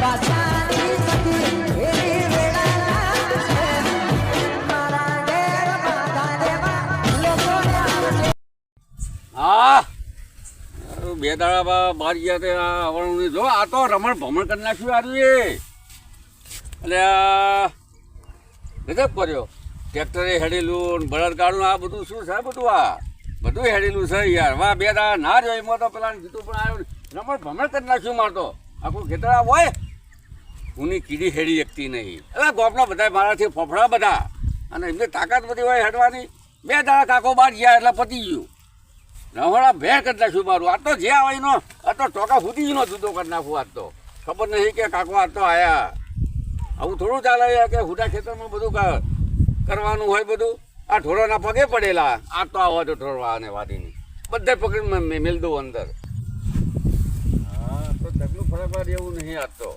હા બે દાડા બહાર ગયા તે આવવાનું જો આ તો રમણ ભમણ કરી નાખ્યું આવ્યું એટલે ગજબ કર્યો ટ્રેક્ટરે હેડેલું બળદગાડું આ બધું શું છે બધું હેડેલું છે યાર વાહ બે દાડા ના રહ્યો એમાં તો પેલા ગીતું પણ આવ્યું રમણ ભમણ કરી નાખ્યું મારતો આખું ખેતર હોય હુંની કીડી હેડી શકતી નહીં એટલે ગોપના બધા મારાથી ફફડા બધા અને એમની તાકાત બધી હોય હેડવાની બે દાડા કાકો બહાર ગયા એટલે પતી ગયું રમણા ભેર કરી નાખ્યું મારું આ તો જે આવે એનો આ તો ચોકા સુધી જ નો જુદો કરી નાખું આજ તો ખબર નહીં કે કાકો આજ તો આયા આવું થોડું ચાલે કે હુડા ખેતરમાં બધું કરવાનું હોય બધું આ ઢોરોના પગે પડેલા આ તો આવો તો ઢોરવા અને વાદીની બધે પકડી મેલ દઉં અંદર હા તો તકલું ફરક પડે એવું નહીં આજ તો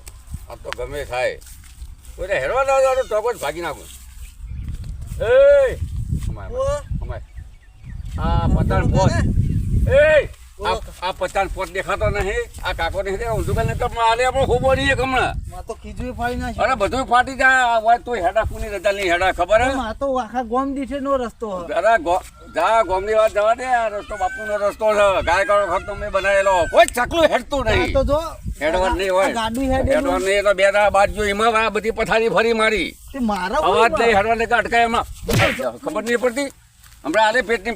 ગમે થાય કોઈ હેરવા ના તો ચોકો જ ભાગી નાખું એ અમાય આ પતાણ પોત આ પચાસ પોત દેખાતો નહીં આ કાકો નહીં ઊંધું કાલે તો આલે આપણો ખોબો નહીં હમણાં તો કીધું ફાડી નાખ અરે બધું ફાટી જાય હોય તો હેડા કુની રજા નહીં હેડા ખબર હે તો આખા ગોમ દીઠે નો રસ્તો અરે જા ગોમની વાત જવા દે આ રસ્તો બાપુનો રસ્તો છે ગાય કાળો ખર્ચો મેં બનાવેલો કોઈ ચકલું હેડતું નહીં તો જો હેડવર નહીં હોય ગાડી હેડવર નહીં તો બે દાડા બાદ જો એમાં આ બધી પથારી ફરી મારી તે મારા અવાજ નહીં હેડવર ને અટકાય એમાં ખબર નહીં પડતી હમણાં આલે પેટની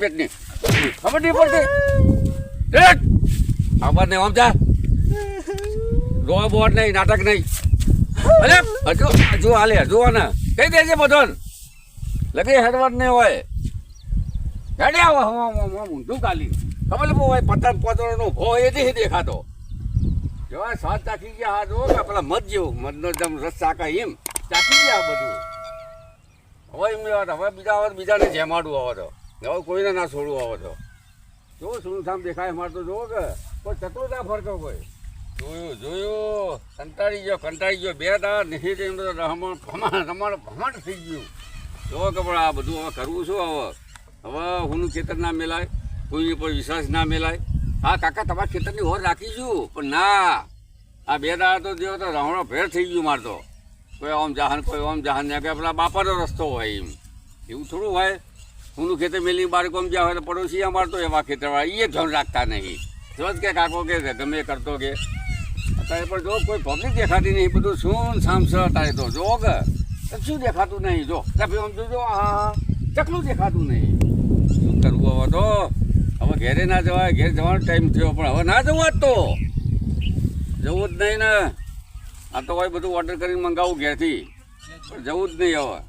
ખબર નહીં પડતી આવાજ નહીં આમ જા રોવા બોર નહીં નાટક નહીં અરે હજુ હાલે હજુ ને કહી દેજે બધો લગી હેડવર નહીં હોય હેડે આવો ઊંધું કાલી ખબર હોય પતંગ પતંગનો ભો એ નહીં દેખાતો જોવા સ્વાદ ચાખી ગયા હા જો કે પેલા મધ જેવું મધનો જેમ રસ ચાકા એમ ચાખી ગયા બધું હવે એમ હવે બીજાને જેમાડું આવે તો હવે કોઈને ના છોડવું આવે તો જો શું સામ દેખાય અમારે તો જોવો કે કોઈ ચકલું ના ફરતો કોઈ જોયું કંટાળી ગયો બે દાડા નહીં એમ તો ભમાણ થઈ ગયું જોવો કે પણ આ બધું હવે કરવું શું હવે હુંનું ખેતર ના મેલાય કોઈની પર વિશ્વાસ ના મેલાય હા કાકા તમારા ખેતરની હોર રાખીશું પણ ના આ બે દાડા તો જેવો તો રમણો ભેર થઈ ગયું મારતો કોઈ આમ જહાન ને કે પેલા બાપાનો રસ્તો હોય એવું થોડું હોય હુંનું ખેતર મેલી બાળકો જ્યાં હોય તો પડોશી અમારતો એવા ખેતરવાળા એ ધ્યાન રાખતા નહીં જો કે કાકો કે ગમે કરતો કે અત્યારે પણ જો કોઈ પબ્લિક દેખાતી નહીં બધું શું સામસ અત્યારે તો જો કે શું દેખાતું નહીં જો આમ જોજો હા ચકલું દેખાતું નહીં શું કરવું હવે તો હવે ઘેરે ના જવાય ઘેર જવાનો ટાઈમ થયો પણ હવે ના જવું તો જવું જ નહીં ને આ તો હોય બધું ઓર્ડર કરીને મંગાવું ઘેરથી પણ જવું જ નહીં હવે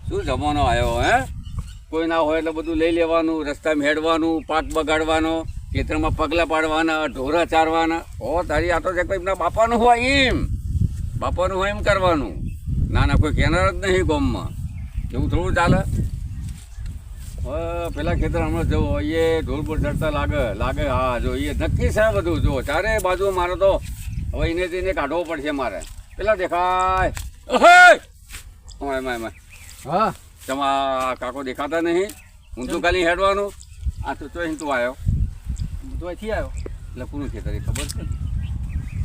શું જમાનો આવ્યો હે કોઈ ના હોય એટલે બધું લઈ લેવાનું રસ્તામાં હેડવાનું પાક બગાડવાનો ખેતરમાં પગલાં પાડવાના ઢોરા ચારવાના હો તારી આ તો જે કોઈ બાપાનું હોય એમ કરવાનું ના કોઈ કેનાર જ નહીં ગામમાં એવું થોડું ચાલે હવે પેલા ખેતર હમણાં જવો એ ઢોલ પર ચડતા લાગે હા જો એ નક્કી છે બધું જો ચારે બાજુ મારે તો હવે એને જઈને કાઢવો પડશે મારે પેલા દેખાય એમાં હા તમારા કાકો દેખાતા નહીં હું તો ખાલી હેડવાનું આ તો ચોઈ તું આવ્યો તો અહીંથી આવ્યો એટલે પૂરું ખેતર એ ખબર છે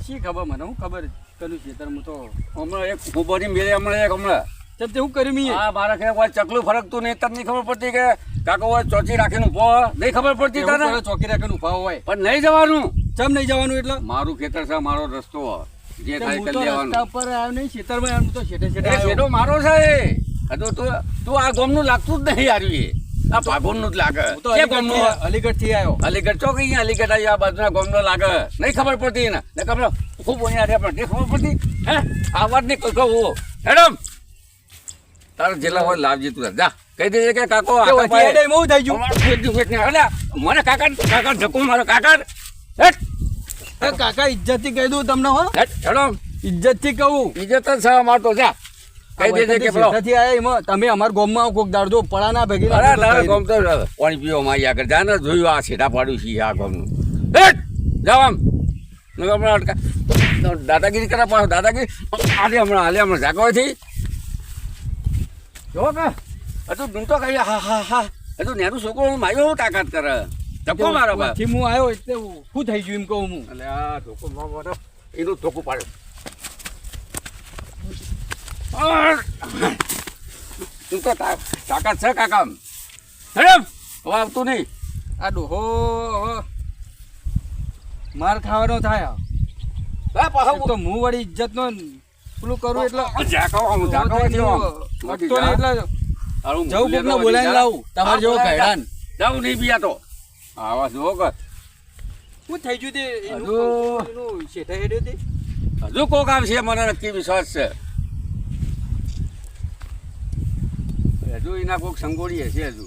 શી ખબર મને હું ખબર પેલું ખેતર હું તો હમણાં એક ખોબરી મેળે હમણાં ચમ તે હું કર્યું મેં હા મારા ખેર કોઈ ચકલું ફરકતું નહીં તમને ખબર પડતી કે કાકો હોય ચોચી રાખીને ઉભો નહીં ખબર પડતી તને ચોકી રાખીને ઉભા હોય પણ નહીં જવાનું ચમ નહીં જવાનું એટલે મારું ખેતર છે મારો રસ્તો જે થાય કરી લેવાનું રસ્તા પર આવ્યો નહીં ખેતરમાં આવ્યો તો શેઠો મારો છે હજુ તું આ ગામનું લાગતું જ નહીં યાર આ ભાગોનનું જ લાગે અલીગઢ થી આવ્યો અલીગઢ ચોક અહીંયા અલીગઢ આવી આ બાજુના ગામનો લાગે નહીં ખબર પડતી ને ખબર ખૂબ અહીંયા પણ નહીં ખબર પડતી હે આ વાત નહીં કહું મેડમ તારા જેટલા હોય લાવજે તું જા કહી દેજે કે કાકો થઈ ગયું મને કાકા ધક્કો મારો કાકા કાકા ઇજ્જત થી કહી દઉં તમને હો મેડમ ઇજ્જત થી કહું ઇજ્જત જ છે મારતો જા કહી દેજે કે શેઠાથી આયા એમાં તમે અમારા ગામમાં કોક દાડજો પડાના ભેગી તારા ગામ તો પાણી પીવા માં આગળ જા ને જોયું આ છેડા પાડ્યું છે આ ગામનું જાવ આમ દાદાગીરી કરે પાછો દાદાગીરી હાલે હમણાં જાગવાથી જો કે હજુ ડૂંટો કહી હા હજુ નેનું છોકરો માર્યો તાકાત કરે ધક્કો મારો હું આવ્યો એટલે શું થઈ ગયું એમ કહું હું એટલે આ ધોકો મારો એનું ધોકું પાડ્યો તું તો તાકાત છે કાકા હેડમ હવે આવતું નહીં આ ડોહો હવે માર ખાવાનો થાય હા પાછો એક તો હું વળી ઇજ્જત નો પેલું કરું એટલે જાકો જવું કોકને બોલાવીને લાવું તમારે જેવો ઘરડાન જાવું નહીં બિયા તો આવા જો કર શું થઈ ગયું તે હજુ- એનું શેઠા હેડ્યો તે હજુ કોક આવશે મને નક્કી વિશ્વાસ છે હજુ એના કોક સંગોડી હશે હજુ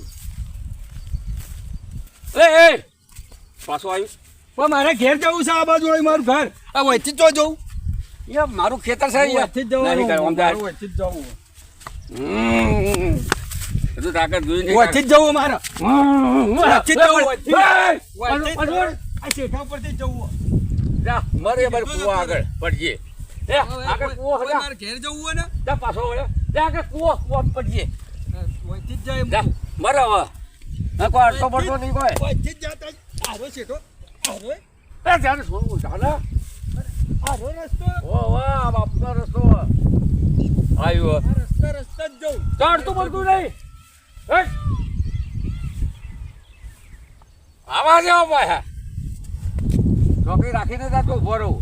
એ પાછું આવ્યું પણ મારે ઘેર જવું છે આ બાજુ હોય મારું ઘર આ વચ્ચે જ જો જવું યાર મારું ખેતર છે યાર. વચ્ચે જ જવાનું નહીં કરે, આમ જાય. મારું વચ્ચે જ જવું હજુ તાકાત જોઈ નહીં વચ્ચે જ જવું મારે વચ્ચે જ જવું વચ્ચે જ. પાછું, પાછું. આ શેઠા પરથી જ જવું જા, મરે એ બાજુ કૂવો આગળ પડજે એ આગળ કૂવો હવે જા. મારે ઘેર જવું હોય ને જા પાછો વળ્યો. જા આગળ કૂવો પડજે વચ્ચે જ જાય જા મરે હવે હા, કોઈ અડધો પડતો નહીં કોઈ વચ્ચે જ જાતા આરો શેઠો આરો એ જાને છોડવું જાને આરો રસ્તો ઓ વાહ બાપનો રસ્તો આવ્યો આ રસ્તા જ જવું ચડતું પડતું નહીં એ આવા જેવો પાછા ચોકી રાખીને જા તું ઉભો રહું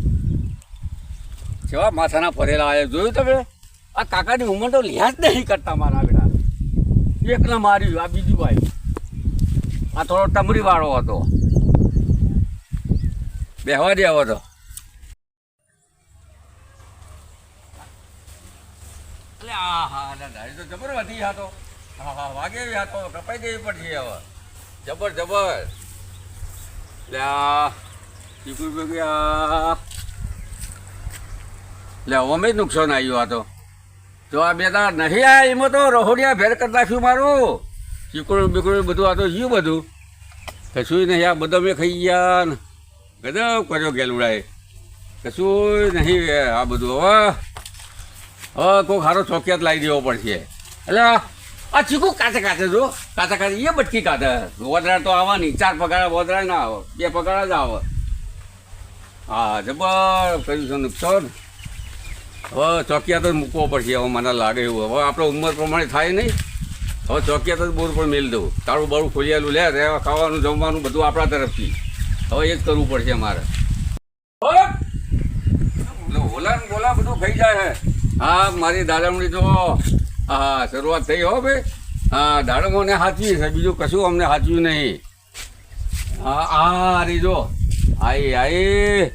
જેવા માથાના ફરેલા આવ્યા જોયું તમે આ કાકાની ઉંમર તો લિહાજ નહીં કરતા મારા બેટા એકને માર્યું આ બીજું આવ્યું આ થોડો ટમરી વાળો હતો બેહવા દે હવે તો એટલે આ હા દાઢી તો જબર વધી આ તો હા હા વાગે એવી આ તો કપાઈ દેવી પડશે હવે જબર જબર લે આ ચીકુ બેગી આ લે અમે જ નુકસાન આવ્યું આ તો આ બે દાડા નહીં આ એમાં તો રહોડિયા ભેર કરી નાખ્યું મારું ચીકુડું બીકુડું બધું આ તો જ્યું બધું કશું નહીં આ બધા મેં ખાઈ ગયા ને ગજબ કર્યો ગેલુડાએ કશું નહીં આ બધું હવે હવે કોઈ સારો ચોકિયાત લાવી દેવો પડશે એટલે આ ચીકુ કાચે કાચે જો કાચે કાચે એ બટકી કાઢે વોદરા તો આવવાની 4 પગારા વોદરા ના આવે 2 પગારા જ આવે હા જબર કર્યું છે નુકસાન હવે ચોકિયાત જ મૂકવો પડશે હવે મને લાગે એવું હવે આપણે ઉંમર પ્રમાણે થાય નહીં હવે ચોકિયાત જ બોર પર મેળ દઉં તારું બારું ખોલિયાલું લે રહેવા ખાવાનું જમવાનું બધું આપણા તરફથી હવે એ જ કરવું પડશે મારે ઓલા ને બોલા બધું ખાઈ જાય છે હા મારી દાડમડી તો હા શરૂઆત થઈ હો ભાઈ હા દાડમોને સાચવી છે બીજું કશું અમને સાચવ્યું નહીં હા હા રી જો આઈ આઈ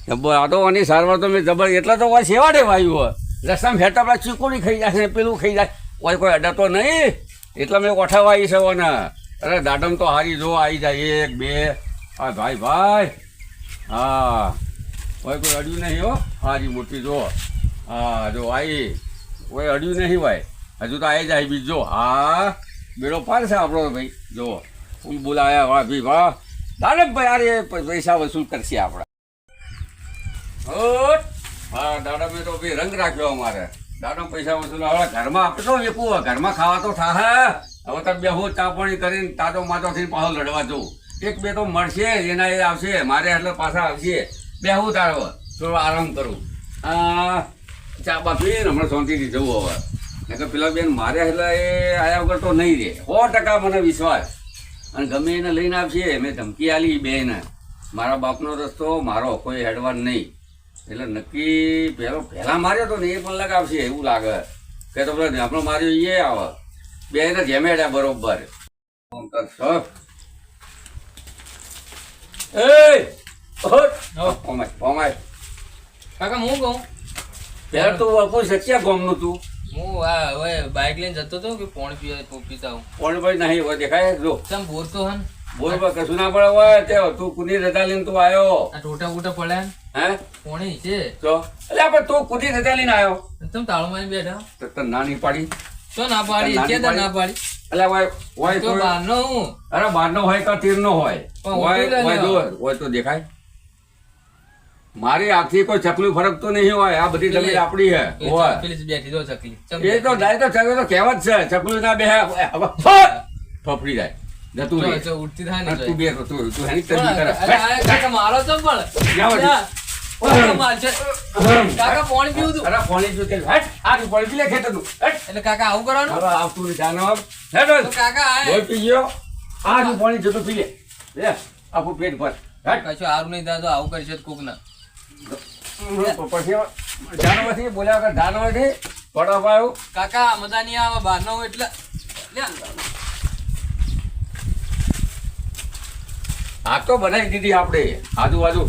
જબર આ તો આની સારવાર તો મેં જબર એટલા તો હોય સેવાડે વાયુ હોય રસ્તામાં ફેરતા પેલા ચીકોડી ખાઈ જાય ને પેલું ખાઈ જાય કોઈ કોઈ અડર તો નહીં એટલા મેં ઓઠાવા આવી છે ને અરે દાડમ તો હારી જો આવી જાય 1 2 હા ભાઈ ભાઈ હા કોઈ અડ્યું નહીં હો હારી મોટી જો હા જો આવી કોઈ અડ્યું નહીં ભાઈ હજુ તો આવી જાય બીજો હા બેડો પાર છે આપણો ભાઈ જો ફૂલ બોલાયા વાહ ભાઈ વાહ દાડમ ભાઈ યાર પૈસા વસૂલ કરશે આપણે હા દાડમે તો ભાઈ રંગ રાખ્યો અમારે દાડમ પૈસા વસૂલ હવે ઘરમાં આપણે તો વેકવું ઘરમાં ખાવા તો થાય હવે તમે બેહો ચા પાણી કરીને તાજો માતો થઈને પાછો લડવા જવું 1 2 તો મળશે એના એ આવશે મારે એટલે પાછા આવશે બેહું તારો થોડો આરામ કરું ચા બા પીને હમણાં શાંતિથી જવું હવે નહીં પેલા બેન મારે એટલે એ આયા વગર તો નહીં રહે 100% મને વિશ્વાસ અને ગમે એને લઈને આવશે મેં ધમકી આલી બેન મારા બાપનો રસ્તો મારો કોઈ હેડવાન નહીં એટલે નક્કી પહેલા માર્યો તો ને એ પણ લગાવશે એવું લાગે કે તો આપણો માર્યો એ આવે બે એને જેમેડ્યા બરોબર કાકા હું કહું પહેલા તું કોઈ સચ્યા ગોમનું તું હું આ હવે બાઇક લઈને જતો હતો કે પાણી પીતા હું કોણ ભાઈ નહીં હોય દેખાય જો તમ બોર તો હન બોલ પર કશું ના પડે હોય તે તું કુદી રજા લઈને તું આવ્યો આ ટોટા બોટા પડ્યા હે પાણી છે તો એટલે આપણે તું કુદી રજા લઈને આવ્યો તમે તાળું મારી બેઠા તો તને ના નહીં પાડી તો ના પાડી નાની છે તો ના પાડી એટલે હોય તો તો બહારનો હું અરે બહારનો હોય કે તીરનો હોય પણ હોય ઉકેલા હોય નહીં જો હોય તો દેખાય મારી આંખથી કોઈ ચકલું ફરક તો નહીં હોય આ બધી જમીન આપણી હે હોય પેલી બેઠી તો ચકલી એ તો ડાય તો ચકલું તો કહેવત છે ચકલું ના બે ફફડી જાય જતું રહે ઉઠતી થાય અને ને તું બે તું હેની તરબી અરે કરે આ કાકા મારો તો પણ જાવ દી. કાકા મારશે. કાકા પાણી પીવું તું. અરે પાણી જો તે હટ આ તું પાણી પી લે ખેતરનું હટ એટલે કાકા આવું કરવાનું. હવે આવતું નહીં જાનવર હેડ તો કાકા લોહી પી ગયો આ તું પાણી જતું પી લે લે આખું પેટ ભર હટ કશું સારું નહીં થાય તો આવું કરશે તો કોક ના. પછી જાનવરથી બોલ્યા વગર જાનવરથી પડવા પાયો કાકા મજા નહીં આવે બહાર ના હોય એટલે લે. આગ તો બનાવી દીધી આપણે આજુબાજુ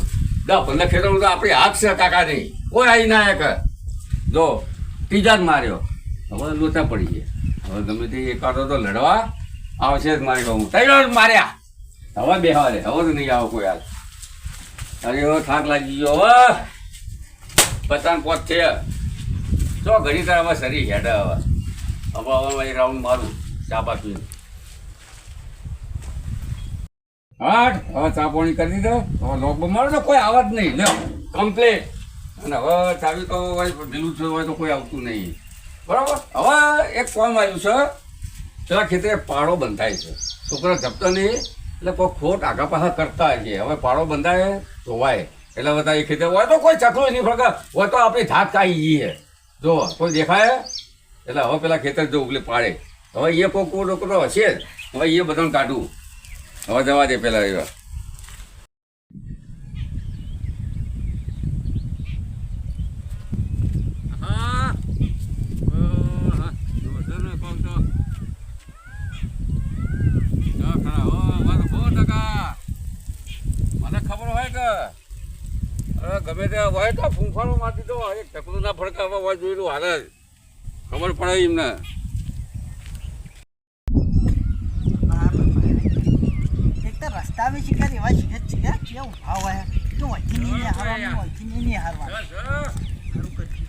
10-15 ખેતરો તો આપણી હાથ છે કાકા નહીં કોઈ આવી ના એક જો ત્રીજા જ માર્યો હવે લોચા પડી ગયા હવે ગમે તે એકાદો તો લડવા આવશે જ મારી કહું ત્રણ જ માર્યા હવે બેહવા દે હવે તો નહીં આવો કોઈ હાલ અરે હવે થાક લાગી ગયો હવે 50 છે તો ઘણી તાર હવે શરીર હેડે હવે રાઉન્ડ મારું ચા પાકી હાટ હવે ચા પાણી કરી દીધો હવે લોક મારો તો કોઈ આવત નહીં લ્યો કમ્પ્લેટ અને હવે ચાવી તો ઢીલું થયું હોય તો કોઈ આવતું નહીં બરાબર હવે એક કામ આવ્યું છે પેલા ખેતરે પાડો બંધાય છે છોકરા જપતો નહીં એટલે કોઈ ખોટ આગા પાછા કરતા છે હવે પાડો બંધાય ધોવાય એટલે બધા એ ખેતર હોય તો કોઈ ચકલું નહીં ફરકા હોય તો આપણી ધાક કાઢી જઈએ જો કોઈ દેખાય એટલે હવે પેલા ખેતર જો ઉગલે પાડે હવે એ કોઈ રોકડો હશે જ હવે એ બધાને કાઢું હવે જવા દે પેલા એવા મને ખબર હોય કે ગમે તે હોય તો ફૂંફાણો મારી દીધો એક ટકલું ના ફડકાવા હોય જોયેલું હાલ જ ખબર પડે એમને રસ્તા બી શિકાર એવા શિકાર છે કેવું ભાવ હોય તો વહીથી નહીં હારવાનું વહીથી નહીં હારવાનું સારું કરશું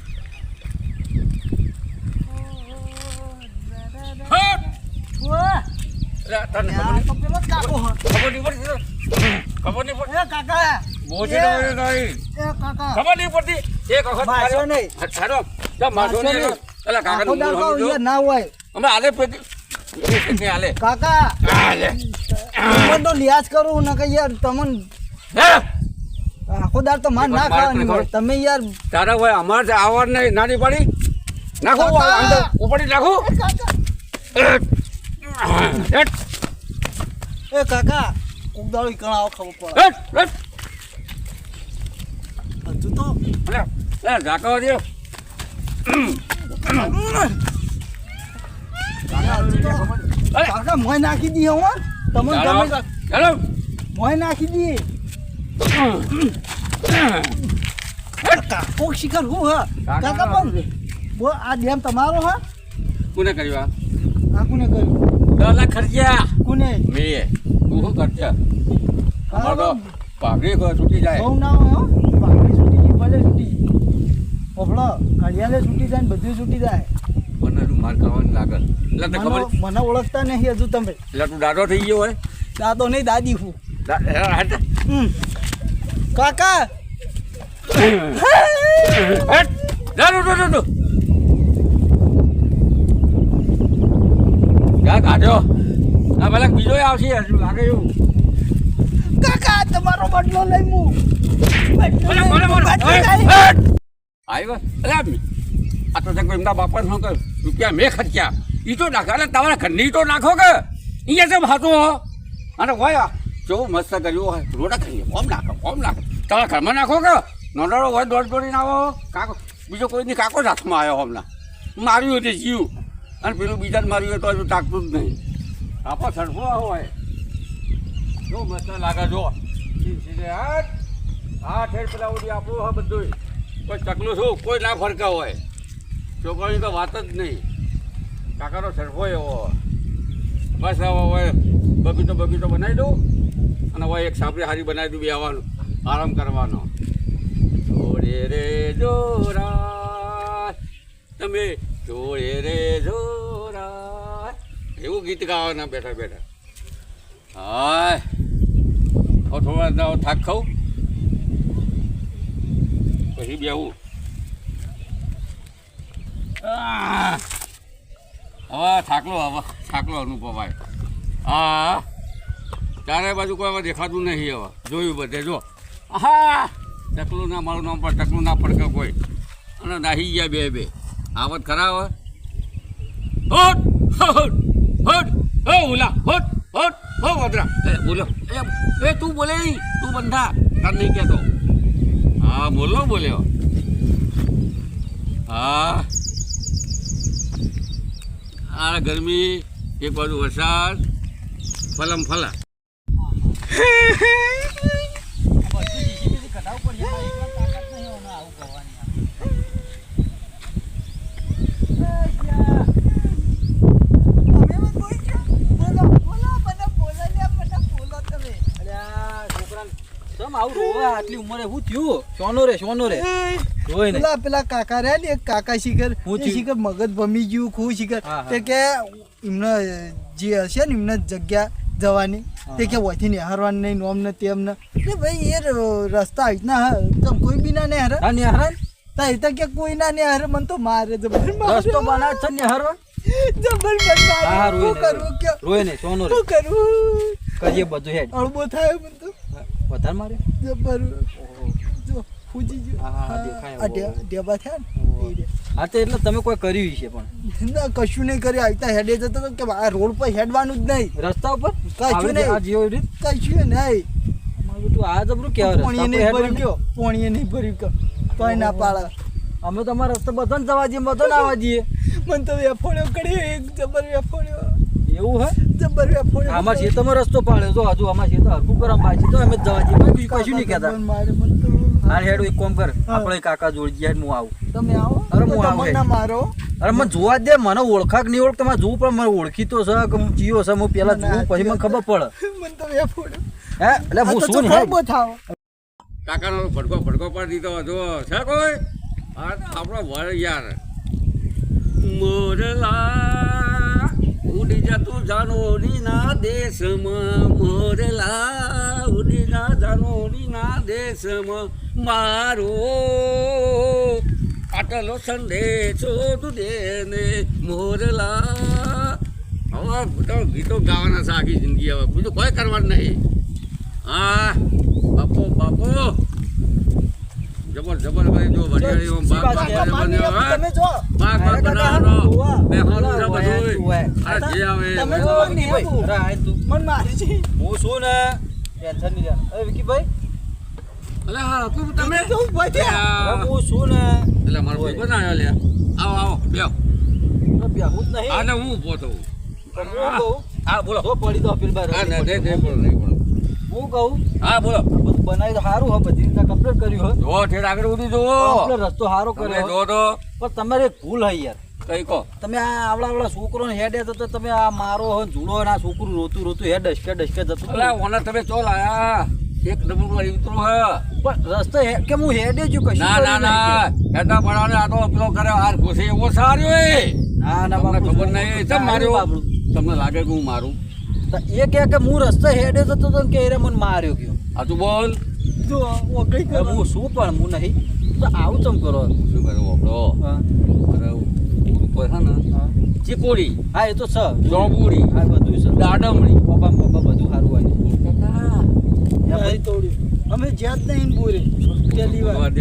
તો પેલો જ કાકો હોય ખબર નહીં પડતી એ કાકા બોજી નહીં એ કાકા ખબર નહીં પડતી એક વખત મારશો નહીં હેડો તો મારશો નહીં એટલે કાકા આખો દાડો અહીંયા ના હોય અમે હાલે પેટી હાલે કાકા હાલે હું તો લિયાજ કરું ને કે યાર તમને આખો દાડ તો માર ના ખાવાની હોય તમે યાર તારા હોય અમારે તો આવવા નહીં નાની પડી નાખો અંદર ઉપડી નાખો એ કાકા કોક દાડો ઈકણ આવો ખબર પડે હજુ તો ઝાકવા દે કાકા મોય નાખી દી હું તમને ગમે હેલો મોય નાખી દી કાકો શિકાર હું હા કાકા પણ આ ડેમ તમારો હા કોને કર્યું આ કોને કર્યું 10 લાખ ખર્ચ્યા કોને મેં તું ખર્ચ્યા અમારે તો પાઘડી છૂટી જાય બહુ ના હોય હો પાઘડી છૂટી ગઈ ભલે છૂટી ઓફળો ઘડિયાળે છૂટી જાય ને બધું છૂટી જાય મને તું માર ખાવાનું લાગે એટલે તો ખબર મને ઓળખતા નહીં હજુ તમે એટલે તું દાદો થઈ ગયો હોય દાદો નહીં દાદી હું હટ કાકા કાઢ્યો આ પેલા બીજો આવશે હજુ લાગે એવું કાકા તમારો બદલો લઈ હું આવ્યો એટલે આ તો એમના બાપા શું કર રૂપિયા મેં ખર્ચ્યા એ તો નાખો એટલે તમારા ઘરની તો નાખો કે અહીંયા જેમ હતું હો અને હોય કેવું મસ્ત કર્યું હોય રોડા ખાઈએ ઓમ નાખો તમારા ઘરમાં નાખો કે નોડો હોય દોડ દોડીને આવો કાકો બીજો કોઈની કાકો જ હાથમાં આવ્યો હમણાં માર્યું હતું જીવ અને પેલું બીજાને માર્યું તો હજુ તાકતું જ નહીં આપો સડફો હોય જો મસ્ત લાગે જો હા ઠેર પેલા ઉડી આપણું હા બધું કોઈ ચકલું શું કોઈ ના ફરકા હોય છોકરાની તો વાત જ નહીં કાકાનો સડફો એવો બસ હવે હોય બગીચો બનાવી દઉં અને હવે એક સાપડી હારી બનાવી દઉં બે આવવાનું આરામ કરવાનો જોડે રે જોરા તમે જોડે રે જોરા એવું ગીત ગાવાના બેઠા બેઠા હા થોડા થાક ખાઉં પછી બેવું હવે થાકલો અનુભવાય હા ચારે બાજુ કોઈ હવે દેખાતું નહીં હવે જોયું બધે જો હા ટકલું ના મારું નામ પર ટકલું ના પડકે કોઈ અને નાહી ગયા બે આવત ખરા હવે હોટ હોટ હોટ હો ઓલા હોટ હોટ હો વદરા બોલો એ તું બોલે નહીં તું બંધા તાર નહીં કહેતો હા બોલ્યો હા આ ગરમી એક બાજુ વરસાદ ફલમ ફલા આટલી ઉંમરે શું થયું સોનો રે જોઈ ને પેલા કાકા રહ્યા ને એક કાકા શિખર શિખર મગજ ભમી ગયું ખૂબ શિખર તે કે એમને જે હશે ને એમને જગ્યા જવાની તે કે વહીથી નિહારવાનું નહીં નોમ ને તેમ ને ભાઈ એ રસ્તા રીતના તમ કોઈ બી ના નિહારે તા એ તો કે કોઈ ના નિહારે મને તો મારે જબર રસ્તો બનાવ છે નિહારવા જબર રોય ને સોનો રે કરું કજે બધું હેડ અળબો થાય મને તો વધારે મારે જબર જો ફૂજી જો હા દેખાય ડેબા થયા ને હા તો એટલે તમે કોઈ કર્યું છે પણ ના કશું નહીં કર્યું આવતા હેડે જતો તો કે આ રોડ પર હેડવાનું જ નહીં રસ્તા ઉપર કશું નહીં આ જીઓ રીત કશું નહીં મારું તું આ જબરું કેવા પોણીએ નહીં ભર્યું કયો પોણીએ નહીં ભર્યું કયો તોય ના પાડે અમે તમારા રસ્તા બધાને જવા દઈએ બધાને આવવા દઈએ મને તો વેફોડ્યો કરી એક જબર વેફોડ્યો એવું હે જબર વેફોડ્યો આમાં ખેતરમાં રસ્તો પાડ્યો જો હજુ આમાં ખેતર હરકું કરવા બાકી તો અમે જ જવા દઈએ બાકી કશું નહીં કહેતા મારે મને તો હા હેડ એક કામ કર આપણે કાકા જોડી જાય હું આવું તમે આવો અરે હું આવું તમને ના મારો અરે મને જોવા દે મને ઓળખાક નહીં ઓળખ તમારે જોવું પણ મને ઓળખી તો છે કે હું ચિયો છે હું પેલા જોઉં પછી મને ખબર પડે મને તો વેફોડ્યો હે એટલે હું શું ને બહુ થાવ કાકાનો ફટકો પાડી દીધો જો છે કોઈ આ આપણો વર યાર મોરલા ઉડી જા તું જાનોની ના દેશમાં મોરલા ઉડી જા જાનોની ના દેશમાં મારો આટલો સંદેશો તું દેને મોરલા હવે તો ગીતો ગાવાના છે આખી જિંદગી હવે બીજું કોઈ કરવાનું નહીં હા બાપો જબર ભાઈ જો વડિયાળી ઓમ બાગ તમે જો બનાવવાનો મે હોનું છે બધું આ જે આવે તમે જો ને અરે આ તું મન મારી છે હું શું ને ટેન્શન નહીં લે અરે વિકીભાઈ અલે હા તું તમે તો ભાઈ અરે હું શું ને એટલે મારો ભાઈ બનાવ્યો લે આવો બેહો રૂપિયા હું જ નહીં આને હું ઊભો થઉં હું કહું હા બોલો તો પડી તો અપીલ બાર હા નહીં બોલો હું કહું હા બોલો બધું બનાવી તો સારું હોય બધી રીતના કમ્પ્લીટ કર્યું હોય જો ઠેર આગળ સુધી જુઓ આપણો રસ્તો સારો તમે કર્યો જો તો પણ તમારે એક ભૂલ હોય યાર કઈ કહો તમે આ આવડા છોકરોને હેડે તો તમે આ મારો હોય ઝૂલો હોય ને આ છોકરું રોતું હેડ ડસકે જતું અલે ઓને તમે ચો લાયા એક ડબલ વાળી ઉતરો હે પણ રસ્તો કે હું હેડે જ કશું ના હેટા પડવાને આ તો પેલો કરે હાર ઘૂસે એવો સાર્યો એ ના ના તમને બાપુ ખબર નહીં ચમ માર્યો તમને લાગે કે હું મારું એ કે હું રસ્તે હેડે જતો હતો કે એને મને માર્યો ગયો આ તું બોલ જો ઓગળી હવે હું શું પણ હું નહીં તો આવું ચમ કરો શું કર્યું આપણો હા અરે ઉપર છે ને ચીકોડી હા એ તો સ ચોબુડી હા બધું છે દાડમડી પપ્પા બધું સારું હોય નહીં તોડ્યું અમે જ્યાં જ નહીં બોરે પહેલી વાર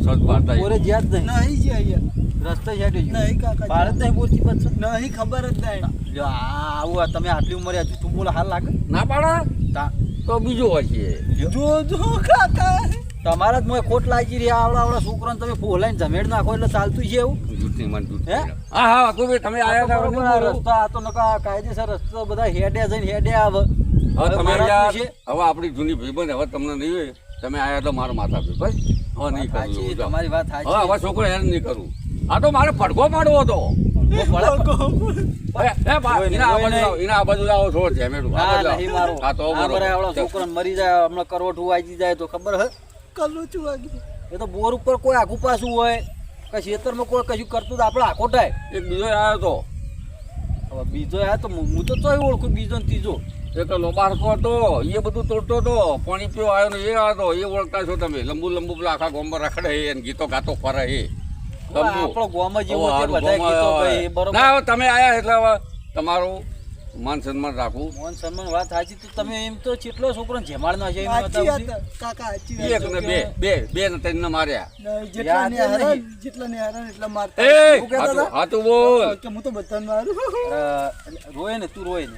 સત વાર્તા બોરે જ્યાં જ નહીં નહીં જે અહીંયા રસ્તે હેડે નહીં કાકા ભારત નહીં બોલતી પછી નહીં ખબર જ નહીં જો આવું તમે આટલી ઉંમરે આ જૂઠું બોલે હાલ લાગે ના પાડા તા તો બીજું હોય છે જો કાકા તમારા જ મોય ખોટ લાગી રહી આવડા છોકરાને તમે ફોલાઈને જમેડ નાખો એટલે ચાલતું છે એવું જૂઠની મન જૂઠ હે? હા હા કોઈ તમે આ તો બરોબર આ આયા રસ્તા આ તો નકા કાયદેસર રસ્તો બધા હેડે જઈને હેડે આવે હવે તમે મારા યાર શું છે? હવે આપણી જૂની ભાઈબંધ હવે તમને નહીં હોય તમે આયા તો મારા માથા પે બસ હવે નહીં કરું સાચી, એવું જાઓ. તમારી વાત હવે સાચી. હવે છોકરો હેરાન નહીં કરું આ તો મારે પડઘો પાડવો હતો એના આ બાજુ લાવો થોડો ઝેમેડું આ બાજુ ના, લાવો. નહીં મારો. હા તો આ બરોબર. બરાબર આવડો છોકરાને મરી જાય હમણાં કરવટ વાગી જાય તો ખબર હે કલ્લું છું વાગી એ તો બોર ઉપર કોઈ આખું પાછું હોય કે ખેતરમાં કોઈ કશું કરતું તો આપણે આખો થાય એક બીજો આવ્યો હતો હવે બીજો આ તો હું તો તોય ઓળખું બીજો ને ત્રીજો એક લોબારકો હતો એ બધું તોડતો હતો પાણી પીવો આવ્યો ને એ આવ્યો હતો એ ઓળખતા છો તમે લંબુ પેલા આખા ગોમમાં રખડે એ અને ગીતો ગાતો ફરે એ હવે આપણો ગામ જ એવો છે, હવે બધા ગોમાં ગીતો હવે. ગાય, એ બરોબર. ના હવે તમે આયા એટલે હવે તમારું માન સન્માન રાખવું. મોહન સન્માન વાત સાચી તો તમે એમ તો ચેટલો છોકરો જેમાડના છે એમ સાચી વાત બતાવું કાકા સાચી એક વાત ને બે ને ત્રણ ને માર્યા. જેટલા યાદ ને જ હરાન નહીં. જેટલા ને હરાન એટલા મારતા એ શું કહેતા હતા? હાતું બોલ. કે હું તો બધાને મારું રોય ને તું રોય ને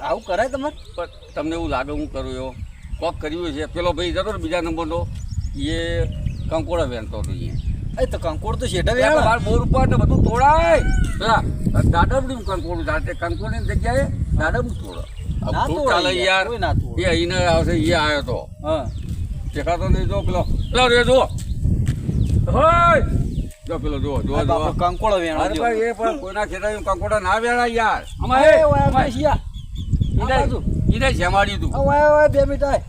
આવું કરાય તમારે પણ તમને એવું લાગે હું કરું એવો કોક કર્યું છે. પેલો ભાઈ જતો ને બીજા નંબરનો એ કંકોડા વેણતો હતો અહીંયા. એ તો કંકોડ તો શેઠા ત્યાં વેણ બાર બોર ઉપર ને બધું તોડાય. પેલા દાડમડી કંકોડું દાડે કંકોડની જગ્યાએ દાડમડી તોડો. ના શું તોડાય ચાલે યાર, યાર? કોઈ ના તોડે. એ અહીંને આવશે એ આવ્યો તો હા દેખાતો નહીં. જો પેલો રે જો હોય જો પેલો જો જો આ જો બાપા કંકોડો વેણ અરે ભાઈ એ પણ કોઈના ખેતરમાં કંકોડા ના વેળા યાર. એ અમારે ઓય આ શિયા આ બાજુ. ઈને જમાડ્યું તું. ઓય ઓય 2 મિનિટ આય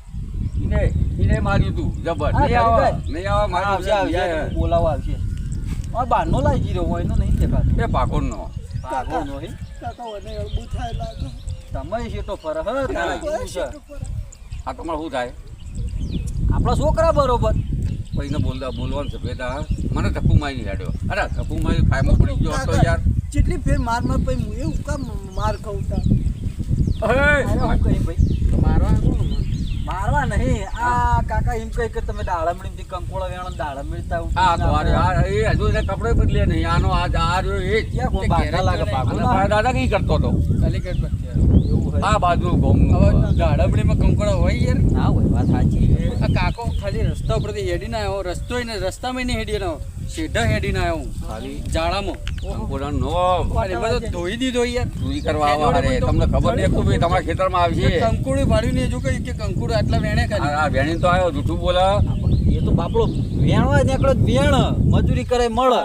ઈને માર્યું તું જબર. હા, નહીં આવે ભાઈ. નહીં આવે માર્યું આવશે આવશે છે. તમે બોલાવા આવશે આ બારનો લાગી ગયો હોય એનો નહીં દેખાતો એ પાકોડનો. પાગોનો હે કાકા મને અળબું થાય લાગે તમે શેટો ફરક હ તારા જેવું છે આ તમારે શું થાય? આપણા છોકરા બરોબર કોઈને બોલવાનું છે બેટા. મને ધક્કુ મારી હેડ્યો. અરે ધક્કુ મારી ખાયમાં પડી ગયો હતો યાર. જેટલી ફેર માર પછી હું એવું કામ માર ખાઉં તા અરે એ હું કહી ભાઈ મારવા નહીં આ કાકા એમ કહી કે તમે દાળમડીથી કંકોળા વેણ દાળમડી હા તો એ હજુ એને કપડે બદલે નહીં. આનો આ રહ્યો એ જ. ક્યાં કોઈ બાંધા લાગે અને પાગો મારા દાદા કઈ કરતો હતો એવું હોય આ બાજુ ગોમનું. ગાડાબડીમાં કંકોડા હોય યાર ના હોય વાત સાચી આ કાકો ખાલી રસ્તા ઉપરથી હેડીને આવ્યો રસ્તો એને રસ્તામાં નહીં હેડી આવ્યો સીધા હેડીને આવ્યો હું ખાલી જાળામાં કંકોડાનો નો અરે બધો ધોઈ દીધો યાર ચોરી કરવા આવા હારે. તમને ખબર નહીં કે ભાઈ તમારા ખેતરમાં આવશે. કંકુડું ભાડ્યું ને જો કઈ કે કંકુડું આટલા વેણે ખાલી આ વેણી તો આવ્યો જૂઠું બોલા. એ તો બાપડો વેણવા નીકળે વેણ મજૂરી કરે મળે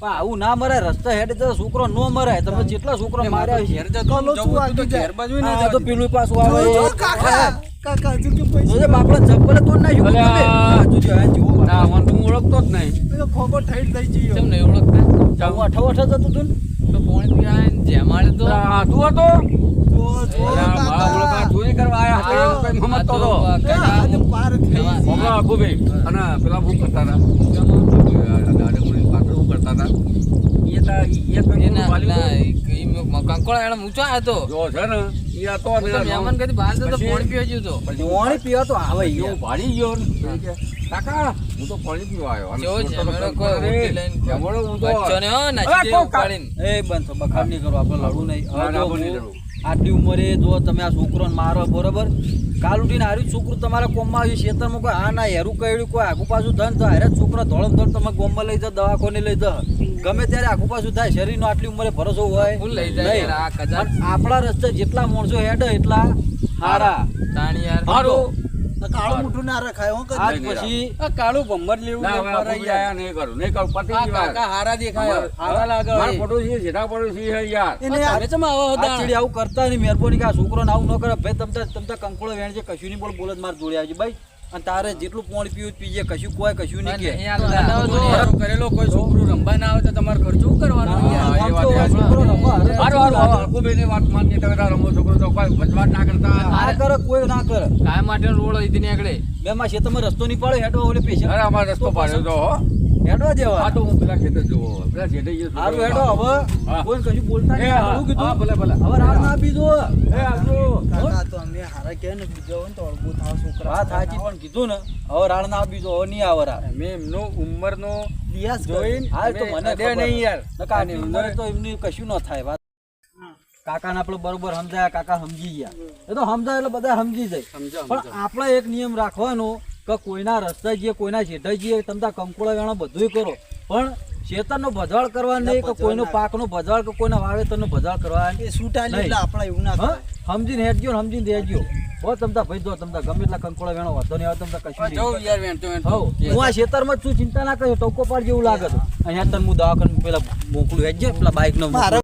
પણ આવું ના મરાય રસ્તા હેડે તો છોકરો નો મરાય તમે જેટલા છોકરા માર્યા છે ઘેર જતો કલો જવું તું હતું તો આગી ઘેર બાજુ ના આ તો જતું. પેલું પાછું આવે જો એ. કાકા કાકા હજુ કે પૈસા જોજે બાપડો ચપ્પલ તો નાખ્યું અલ્યા. જોજો આ જુઓ ના મને તો હું ઓળખતો જ નહીં. પેલો ખોખો ઠઈ થઈ ગયો કેમ નહીં ઓળખતા હું અઠો જતું તું ને તો પોણી પી આયા ને જેમાડે તો આ તું હતો? જો જો અલ્યા, મારા કાકા ઓળખા ચોરી કરવા આવ્યા હતા એવું કઈ મહમદ તો હતો. આજે પાર થઈ હમણાં આખું ભાઈ અને પેલા શું કરતા હતા દાડે મુડી પાછળ શું કરતા હતા એ કંકોડું વાલ્યું. કંકોડા એને ઊંચો આવ્યો તો જો છે ને એ હતો ને મહેમાન કદી બહાર જતો પછી- પોણી પીવા જ્યો તો પાણી પીવા તો આવે એવું યાર. ભાડી ગયો ને. કાકા હું તો પાણી પીવા આવ્યો. અને જો છોકરો તો જમેલો કંકોડો કોઈ રે. ઉઠી લઈને જમણો ઊંધો. બચ્ચોને હો અરે, નાચી દે કોક ઉપાડીને એ બંધ થો, બખાડ નહીં કરો આપણે લડવું નહીં હવે ના, ના, જો પણ નહીં હું લડવું. આટલી ઉંમરે જો તમે આ છોકરોને મારો બરોબર કાલ ઉઠીને હારું જ છોકરું તમારા કોમમાં આવ્યું ખેતરમાં કોઈ આ ના હેરું કહેડ્યું કોઈ આગુ પાછું થાય ને તો હારે જ છોકરો ધોળમ ધોળ તમે ગોમમાં લઈ જાઓ દવાખાને લઈ જાઓ ગમે ત્યારે આગુ પાછું થાય શરીરનો આટલી ઉંમરે ભરોસો હોય ફૂલ લઈ જાય નહીં. યાર, આ કદાચ પણ આપણા રસ્તે જેટલા માણસો હેડે એટલા હારા તાણી યાર હારું. કાળું મોઢું ના રખાય હો આજ નહીં, પછી આ કાળું ભમ્મર લેવું ના, ને હવે ફરાય આપણે યાર. આયા નહીં કરું. નહીં કરું. પતી આ ગઈ વાત. કાકા હારા દેખાય હારા લાગે મારા હવે. પડોશી સીધા પડોશી છે યાર. એને આ તમે ચમ આવો આ હતા? ચીડી આવું કરતા નહીં મહેરબાની કે આ છોકરોને આવું ન કરે ભાઈ તમતા કંકોળો વેણ છે કશું નહીં બોલ જ માર જોડે આવજે ભાઈ અને તારે જેટલું પાણી પીવું પીજે કશું કોઈ કશું નહીં કે નહીં આ દાદાઓ જોડે હારું કરેલો કોઈ છોકરું રમવા ના આવે તો તમારે ખર્ચો કરવાનો ના, યાર. એ વાત આ છોકરો રમવા હારે હારું, હારું, હારું. હરખુભાઈની વાત માનીએ તમે તારા રમો છોકરો તો કોઈ વચવાટ ના કરતા. આ કરે કોઈ ના કરે કાયમ માટે રોડ અહીંથી નીકળે બે માં ખેતરમાં રસ્તો નહીં પાડે હેડવા ઓલે પેશન્ટ અરે અમારે રસ્તો પાડ્યો તો હો. હેડવા દેવા આ તો હું પેલા ખેતર જોવો. પેલા ખેતર જે છોકરો હારું હેડો હવે હા. કોઈ કશું બોલતા એ નહીં હા, શું કીધું હા, ભલે, ભલે. હવે રાત ના બીજો એ આવજો. કાકા તો અમે હારા કે ને બીજો હોય ને તો અળબું થાવ છોકરા વાત સાચી પણ કીધું ને હવે રાત ના બીજો હવે નહીં આવે રાત મેં એમનો ઉંમરનો લિયાસ જોઈને હા તો મને અડે નહીં યાર નકા આટલી ઉંમરે તો એમની કશું ન થાય વાત કાકાને આપણે બરોબર સમજાયા કાકા સમજી ગયા એ તો સમજાય એટલે બધા સમજી જાય પણ આપણે એક નિયમ રાખવાનો કે કોઈના રસ્તા જઈએ કોઈના છેટા જઈએ તમતા કંકોળા વેણો બધુંય કરો પણ ખેતરનો ભજાળ કરવા નહીં કે કોઈનો પાકનો ભજાળ કે કોઈના વાવેતરનો ભજાળ કરવા નહીં. એ સૂટાલી નહીં. એટલે આપણે એવું ના હા? કરાય. સમજીને હેડજો ને સમજીને રહેજો હો તમતા ભાઈ જો તમતા ગમે એટલા કંકોળા વેણો વાંધો નહીં આવે તમતા કશું નહીં જવું યાર વેણતો વેણતો હઉ, હું આ ખેતરમાં જ છું ચિંતા ના કરજો ટોકો પાડ જેવું લાગે છે અહીંયા તને હું દવાખાને પેલા મોકલું હેડજે પેલા બાઈક નો મારે